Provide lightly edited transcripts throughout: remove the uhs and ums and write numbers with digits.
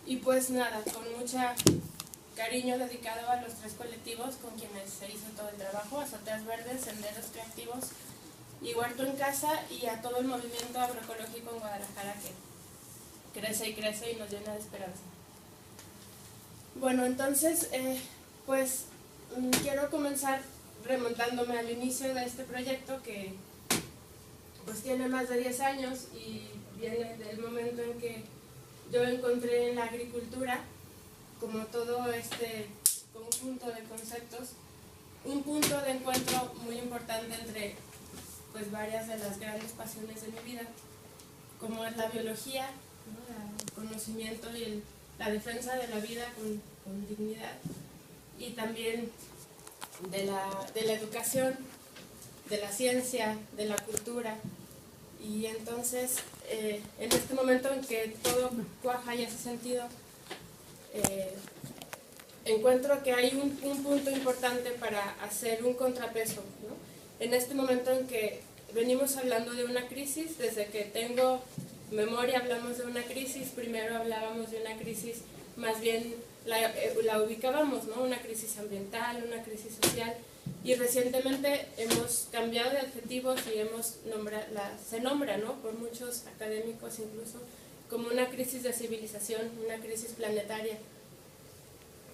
Y pues nada, con mucha cariño dedicado a los 3 colectivos con quienes se hizo todo el trabajo: Azoteas Verdes, Senderos Creativos y Huerto en Casa, y a todo el movimiento agroecológico en Guadalajara, que crece y nos llena de esperanza. Bueno, entonces, quiero comenzar remontándome al inicio de este proyecto, que pues tiene más de 10 años y viene del momento en que yo encontré en la agricultura, como todo este conjunto de conceptos, un punto de encuentro muy importante entre pues varias de las grandes pasiones de mi vida, como es la biología, ¿no? El conocimiento y la defensa de la vida con dignidad, y también de la educación, de la ciencia, de la cultura. Y entonces, en este momento en que todo cuaja y hace sentido, encuentro que hay un punto importante para hacer un contrapeso, ¿no? En este momento en que venimos hablando de una crisis, desde que tengo memoria hablamos de una crisis. Primero hablábamos de una crisis, más bien la ubicábamos, ¿no? Una crisis ambiental, una crisis social, y recientemente hemos cambiado de adjetivos y se nombra, ¿no?, por muchos académicos incluso, como una crisis de civilización, una crisis planetaria,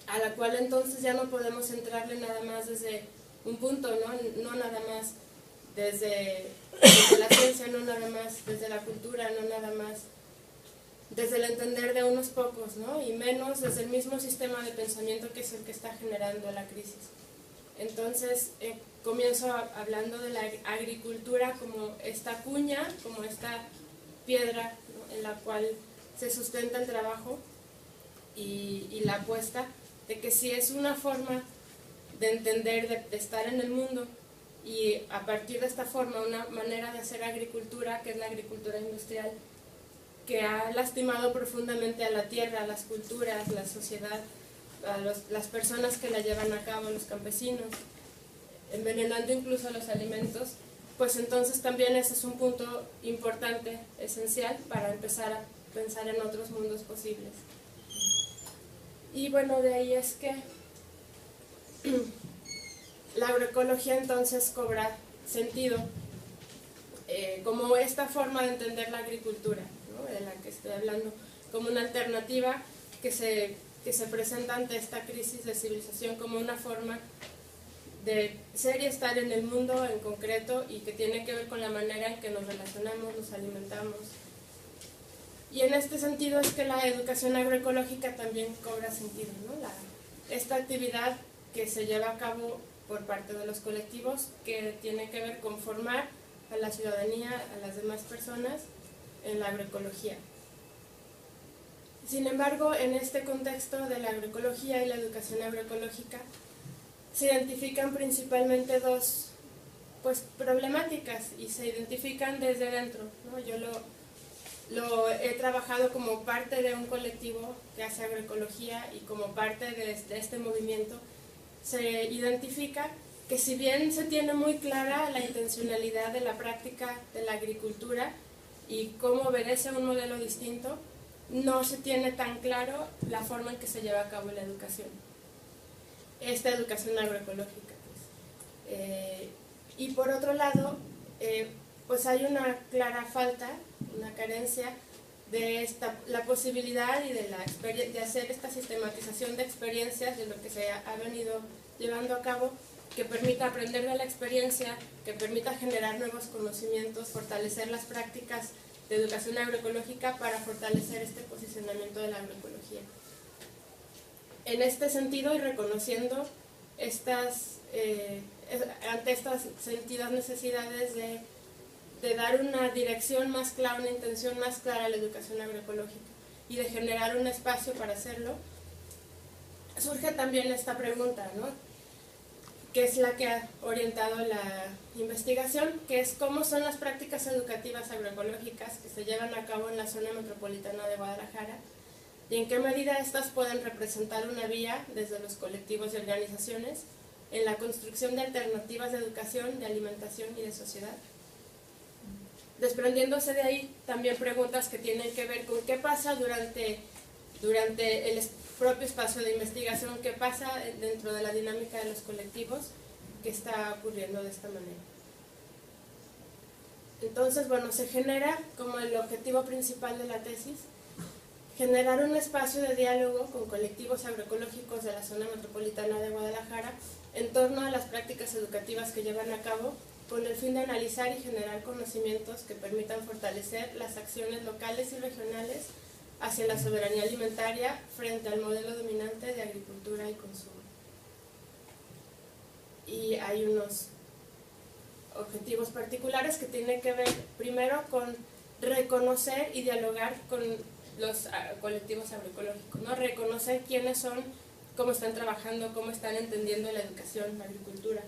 a la cual entonces ya no podemos entrarle nada más desde un punto, no nada más desde la ciencia, no nada más desde la cultura, no nada más desde el entender de unos pocos, ¿no?, y menos desde el mismo sistema de pensamiento que es el que está generando la crisis. Entonces, comienzo hablando de la agricultura como esta cuña, como esta piedra, ¿no?, en la cual se sustenta el trabajo y la apuesta de que si es una forma de entender, de estar en el mundo, y a partir de esta forma una manera de hacer agricultura, que es la agricultura industrial, que ha lastimado profundamente a la tierra, a las culturas, la sociedad, a las personas que la llevan a cabo, los campesinos, envenenando incluso los alimentos, pues entonces también ese es un punto importante, esencial, para empezar a pensar en otros mundos posibles. Y bueno, de ahí es que la agroecología entonces cobra sentido como esta forma de entender la agricultura, ¿no?, de la que estoy hablando, como una alternativa que se presenta ante esta crisis de civilización, como una forma de ser y estar en el mundo en concreto, y que tiene que ver con la manera en que nos relacionamos, nos alimentamos. Y en este sentido es que la educación agroecológica también cobra sentido, ¿no? Esta actividad que se lleva a cabo por parte de los colectivos, que tiene que ver con formar a la ciudadanía, a las demás personas, en la agroecología. Sin embargo, en este contexto de la agroecología y la educación agroecológica, se identifican principalmente dos problemáticas, y se identifican desde dentro, ¿no? Yo lo he trabajado como parte de un colectivo que hace agroecología, y como parte de este movimiento se identifica que, si bien se tiene muy clara la intencionalidad de la práctica de la agricultura y cómo obedece a un modelo distinto, no se tiene tan claro la forma en que se lleva a cabo la educación, esta educación agroecológica. Y por otro lado, pues hay una clara falta, una carencia de la posibilidad y de hacer esta sistematización de experiencias de lo que se ha venido llevando a cabo, que permita aprender de la experiencia, que permita generar nuevos conocimientos, fortalecer las prácticas de educación agroecológica para fortalecer este posicionamiento de la agroecología. En este sentido, y reconociendo ante estas sentidas necesidades de dar una dirección más clara, una intención más clara a la educación agroecológica, y de generar un espacio para hacerlo, surge también esta pregunta, ¿no?, que es la que ha orientado la investigación, que es cómo son las prácticas educativas agroecológicas que se llevan a cabo en la zona metropolitana de Guadalajara, y en qué medida estas pueden representar una vía desde los colectivos y organizaciones en la construcción de alternativas de educación, de alimentación y de sociedad. Desprendiéndose de ahí, también preguntas que tienen que ver con qué pasa durante durante el propio espacio de investigación que pasa dentro de la dinámica de los colectivos que está ocurriendo de esta manera. Entonces, bueno, se genera como el objetivo principal de la tesis, generar un espacio de diálogo con colectivos agroecológicos de la zona metropolitana de Guadalajara en torno a las prácticas educativas que llevan a cabo, con el fin de analizar y generar conocimientos que permitan fortalecer las acciones locales y regionales hacia la soberanía alimentaria frente al modelo dominante de agricultura y consumo. Y hay unos objetivos particulares que tienen que ver primero con reconocer y dialogar con los colectivos agroecológicos, ¿no? Reconocer quiénes son, cómo están trabajando, cómo están entendiendo la educación, la agricultura.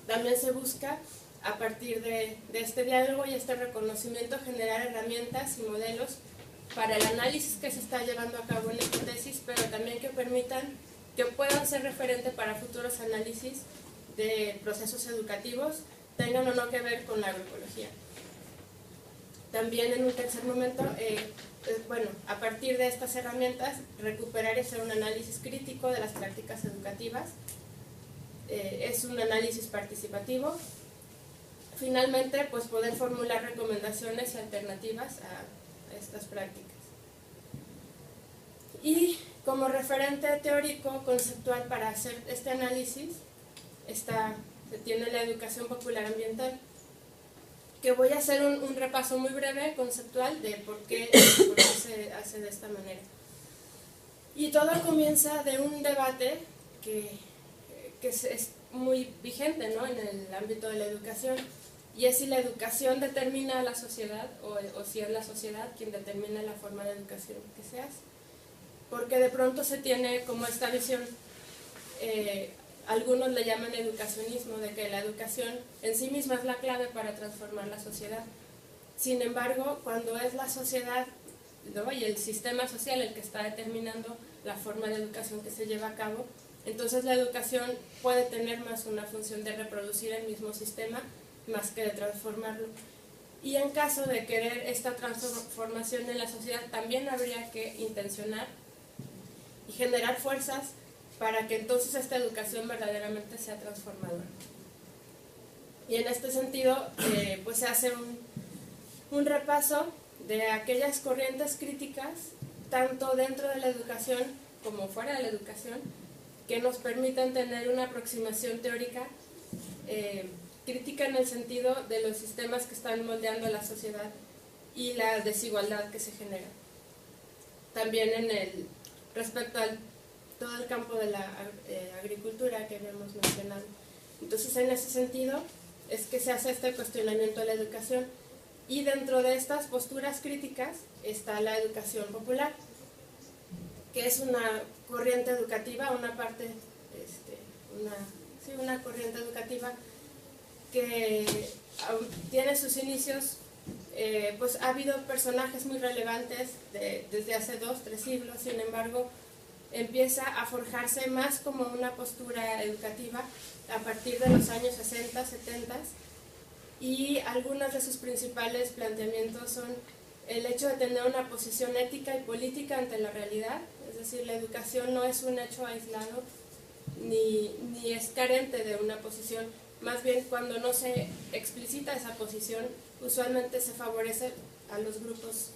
También se busca, a partir de este diálogo y este reconocimiento, generar herramientas y modelos para el análisis que se está llevando a cabo en esta tesis, pero también que permitan, que puedan ser referente para futuros análisis de procesos educativos, tengan o no que ver con la agroecología. También en un tercer momento, bueno, a partir de estas herramientas, recuperar y hacer un análisis crítico de las prácticas educativas. Es un análisis participativo. Finalmente, pues poder formular recomendaciones y alternativas a estas prácticas. Y como referente teórico conceptual para hacer este análisis, se tiene la educación popular ambiental, que voy a hacer un repaso muy breve, conceptual, de por qué se hace de esta manera. Y todo comienza de un debate que es muy vigente, ¿no?, en el ámbito de la educación, y es si la educación determina a la sociedad o si es la sociedad quien determina la forma de educación que se hace. Porque de pronto se tiene como esta visión, algunos le llaman educacionismo, de que la educación en sí misma es la clave para transformar la sociedad. Sin embargo, cuando es la sociedad, ¿no?, y el sistema social el que está determinando la forma de educación que se lleva a cabo, entonces la educación puede tener más una función de reproducir el mismo sistema más que de transformarlo. Y en caso de querer esta transformación en la sociedad, también habría que intencionar y generar fuerzas para que entonces esta educación verdaderamente sea transformadora. Y en este sentido, pues se hace un repaso de aquellas corrientes críticas, tanto dentro de la educación como fuera de la educación, que nos permiten tener una aproximación teórica crítica en el sentido de los sistemas que están moldeando a la sociedad y la desigualdad que se genera. También respecto al todo el campo de la agricultura que habíamos mencionado. Entonces, en ese sentido, es que se hace este cuestionamiento de la educación. Y dentro de estas posturas críticas está la educación popular, que es una corriente educativa, una corriente educativa que tiene sus inicios, pues ha habido personajes muy relevantes desde hace 2-3 siglos, sin embargo, empieza a forjarse más como una postura educativa a partir de los años 60, 70, y algunos de sus principales planteamientos son el hecho de tener una posición ética y política ante la realidad, es decir, la educación no es un hecho aislado ni es carente de una posición, más bien cuando no se explicita esa posición, usualmente se favorece a los grupos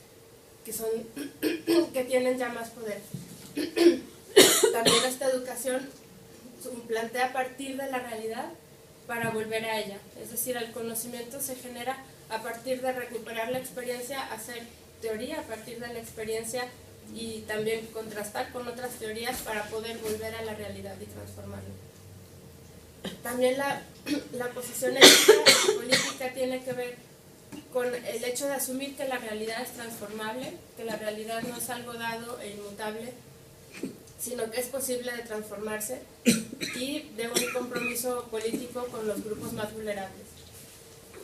que tienen ya más poder. También esta educación plantea a partir de la realidad para volver a ella, es decir, el conocimiento se genera a partir de recuperar la experiencia, hacer teoría a partir de la experiencia y también contrastar con otras teorías para poder volver a la realidad y transformarla. También la posición ética y política tiene que ver con el hecho de asumir que la realidad es transformable, que la realidad no es algo dado e inmutable, sino que es posible de transformarse, y de un compromiso político con los grupos más vulnerables.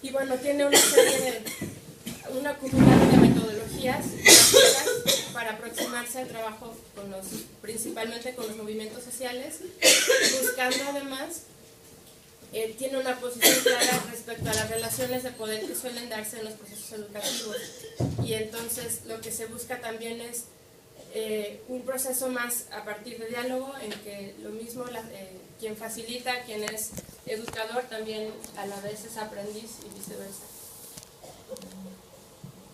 Y bueno, tiene una acumulada de metodologías para aproximarse al trabajo principalmente con los movimientos sociales, buscando además, tiene una posición clara respecto a las relaciones de poder que suelen darse en los procesos educativos, y entonces lo que se busca también es un proceso más a partir de diálogo, en que lo mismo quien facilita, quien es educador, también a la vez es aprendiz y viceversa.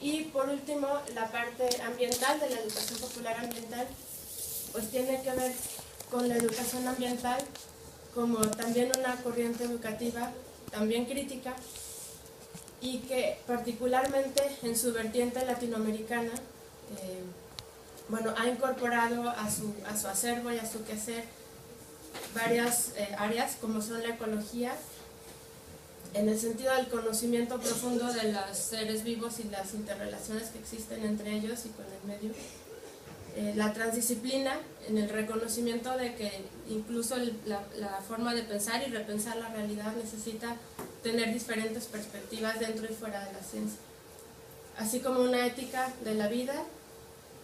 Y por último, la parte ambiental de la educación popular ambiental, pues tiene que ver con la educación ambiental como también una corriente educativa, también crítica, y que particularmente en su vertiente latinoamericana, ha incorporado a su acervo y a su quehacer varias áreas, como son la ecología, en el sentido del conocimiento profundo de los seres vivos y las interrelaciones que existen entre ellos y con el medio, la transdisciplina, en el reconocimiento de que incluso la forma de pensar y repensar la realidad necesita tener diferentes perspectivas dentro y fuera de la ciencia, así como una ética de la vida,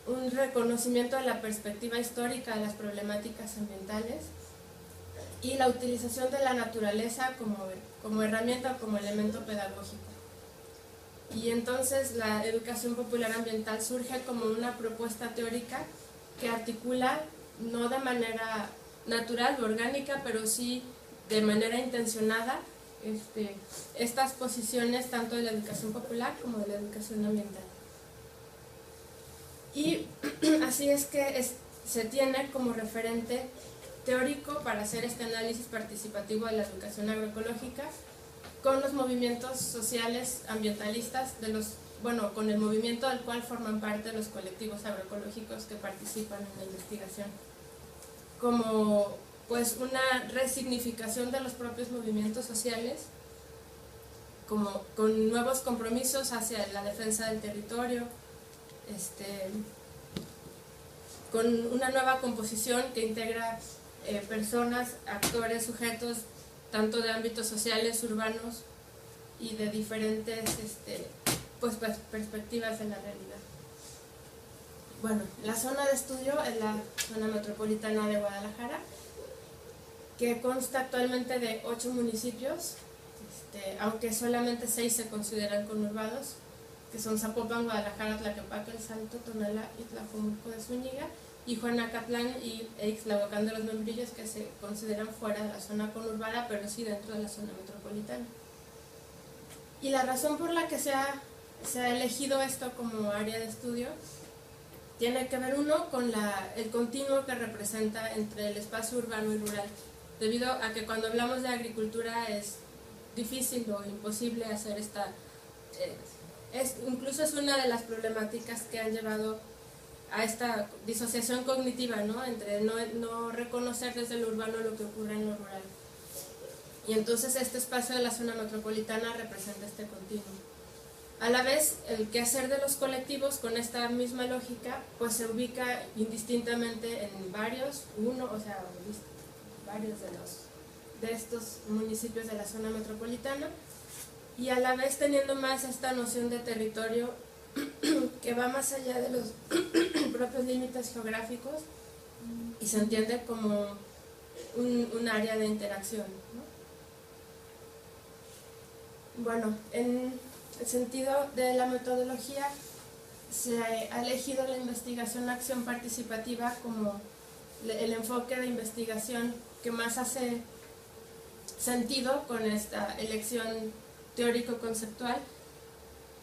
un reconocimiento de la perspectiva histórica de las problemáticas ambientales y la utilización de la naturaleza como herramienta o como elemento pedagógico. Y entonces la educación popular ambiental surge como una propuesta teórica que articula, no de manera natural o orgánica, pero sí de manera intencionada, estas posiciones tanto de la educación popular como de la educación ambiental. Y así es que se tiene como referente teórico para hacer este análisis participativo de la educación agroecológica con los movimientos sociales ambientalistas con el movimiento del cual forman parte los colectivos agroecológicos que participan en la investigación, como pues una resignificación de los propios movimientos sociales, como con nuevos compromisos hacia la defensa del territorio, con una nueva composición que integra personas, actores, sujetos, tanto de ámbitos sociales, urbanos y de diferentes perspectivas de la realidad. Bueno, la zona de estudio es la zona metropolitana de Guadalajara, que consta actualmente de 8 municipios, aunque solamente 6 se consideran conurbados, que son Zapopan, Guadalajara, Tlaquepaque, El Salto, Tonalá y Tlajomulco de Zúñiga, y Juanacatlán y Ixtlahuacán de los Membrillos, que se consideran fuera de la zona conurbada, pero sí dentro de la zona metropolitana. Y la razón por la que se ha elegido esto como área de estudio tiene que ver, uno, con el continuo que representa entre el espacio urbano y rural, debido a que cuando hablamos de agricultura es difícil o imposible hacer incluso es una de las problemáticas que han llevado a esta disociación cognitiva, ¿no? Entre no reconocer desde lo urbano lo que ocurre en lo rural. Y entonces este espacio de la zona metropolitana representa este continuo. A la vez, el quehacer de los colectivos con esta misma lógica, pues se ubica indistintamente en varios de estos municipios de la zona metropolitana, y a la vez teniendo más esta noción de territorio que va más allá de los propios límites geográficos y se entiende como un área de interacción, ¿no? Bueno, en el sentido de la metodología, se ha elegido la investigación-acción participativa como el enfoque de investigación que más hace sentido con esta elección teórico-conceptual,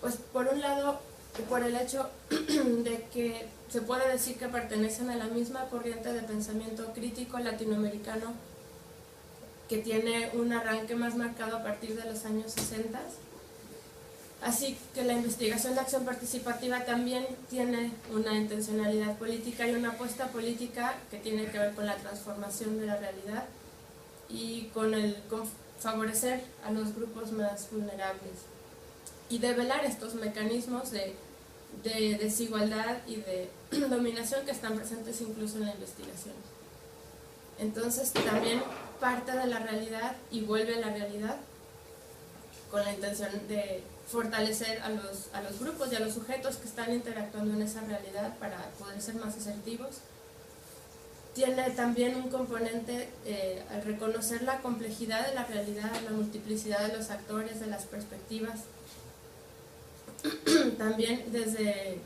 pues por un lado, por el hecho de que se puede decir que pertenecen a la misma corriente de pensamiento crítico latinoamericano que tiene un arranque más marcado a partir de los años 60. Así que la investigación de acción participativa también tiene una intencionalidad política y una apuesta política que tiene que ver con la transformación de la realidad y con favorecer a los grupos más vulnerables y develar estos mecanismos de desigualdad y de dominación que están presentes incluso en la investigación. Entonces también parte de la realidad y vuelve a la realidad con la intención de fortalecer a los grupos y a los sujetos que están interactuando en esa realidad para poder ser más asertivos. Tiene también un componente al reconocer la complejidad de la realidad, la multiplicidad de los actores, de las perspectivas. También desde